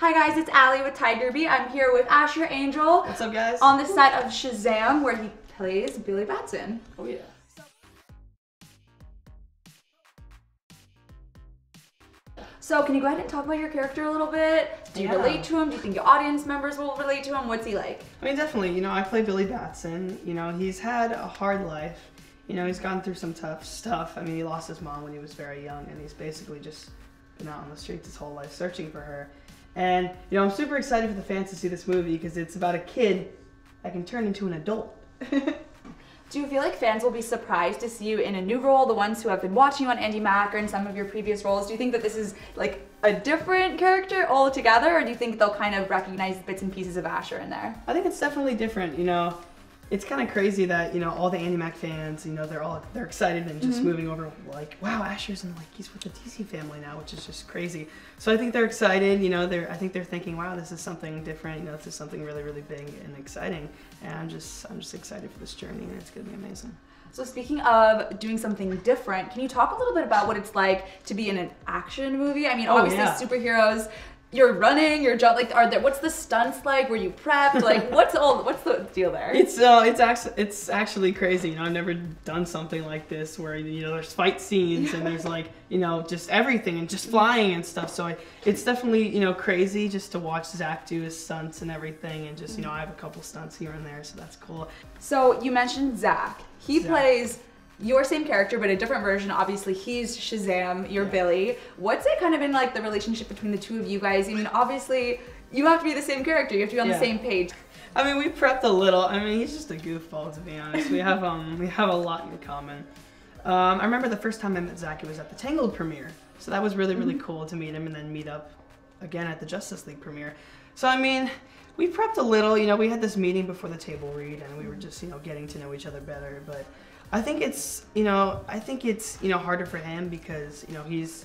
Hi guys, it's Allie with TigerBeat. I'm here with Asher Angel. What's up, guys? On the set of Shazam, where he plays Billy Batson. Oh yeah. So can you go ahead and talk about your character a little bit? Do you relate to him? Do you think your audience members will relate to him? What's he like? I mean, definitely. You know, I play Billy Batson. You know, he's had a hard life. You know, he's gone through some tough stuff. I mean, he lost his mom when he was very young, and he's basically just been out on the streets his whole life searching for her. And, you know, I'm super excited for the fans to see this movie because it's about a kid that can turn into an adult. Do you feel like fans will be surprised to see you in a new role, the ones who have been watching you on Andi Mack or in some of your previous roles? Do you think that this is like a different character altogether, or do you think they'll kind of recognize bits and pieces of Asher in there? I think it's definitely different, you know. It's kind of crazy that, you know, all the Andi Mack fans, you know, they're excited and just moving over, like, wow, Asher's in, like, he's with the DC family now, which is just crazy. So I think they're excited, you know, I think they're thinking, wow, this is something different, you know, this is something really, really big and exciting. And I'm just excited for this journey, and it's gonna be amazing. So speaking of doing something different, can you talk a little bit about what it's like to be in an action movie? I mean, obviously superheroes, you're running, you're jumping, like, what's the stunts like? Were you prepped? Like, what's the deal there? It's actually crazy. You know, I've never done something like this where, you know, there's fight scenes and there's like, you know, just everything and just flying and stuff. So it's definitely, you know, crazy just to watch Zach do his stunts and everything, and just, you know, I have a couple stunts here and there, so that's cool. So you mentioned Zach. He plays your same character, but a different version. Obviously, he's Shazam, you're Billy. What's it kind of been like, the relationship between the two of you guys? I mean, obviously, you have to be the same character. You have to be on the same page. I mean, we prepped a little. I mean, he's just a goofball, to be honest. We have a lot in common. I remember the first time I met Zach, it was at the Tangled premiere. So that was really, really cool to meet him and then meet up again at the Justice League premiere. So, I mean, we prepped a little. You know, we had this meeting before the table read, and we were just, you know, getting to know each other better. But I think it's harder for him because, you know, he's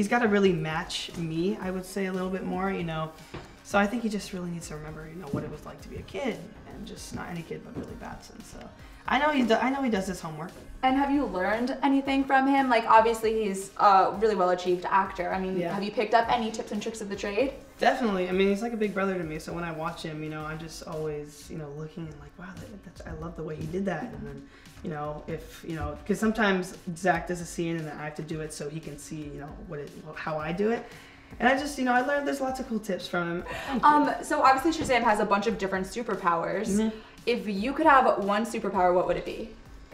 got to really match me, I would say, a little bit more, you know. So I think he just really needs to remember, you know, what it was like to be a kid, and just not any kid but Billy Batson. So I know he does his homework. And have you learned anything from him? Like, obviously he's a really well-achieved actor. I mean, have you picked up any tips and tricks of the trade? Definitely. I mean, he's like a big brother to me, so when I watch him, you know, I'm just always, you know, looking and like, wow, I love the way he did that. And then, you know, because sometimes Zach does a scene and then I have to do it so he can see, you know, how I do it. And I just, you know, I learned there's lots of cool tips from him. So obviously Shazam has a bunch of different superpowers. If you could have one superpower, what would it be?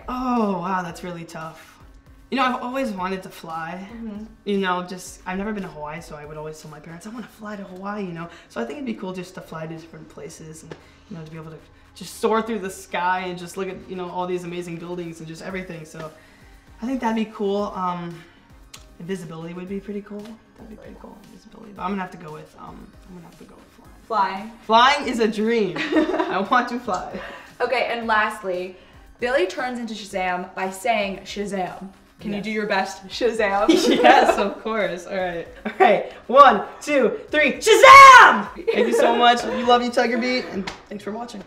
Oh, wow, that's really tough. You know, I've always wanted to fly. You know, I've never been to Hawaii, so I would always tell my parents, I want to fly to Hawaii, you know. So I think it'd be cool just to fly to different places and, you know, to be able to just soar through the sky and just look at, you know, all these amazing buildings and just everything. So I think that'd be cool. Invisibility would be pretty cool. That'd be pretty cool, invisibility. But I'm gonna have to go with flying. Flying. Flying is a dream. I want to fly. Okay, and lastly, Billy turns into Shazam by saying Shazam. Can you do your best Shazam? Yes, of course. All right. 1, 2, 3, Shazam! Thank you so much. We love you, TigerBeat, and thanks for watching.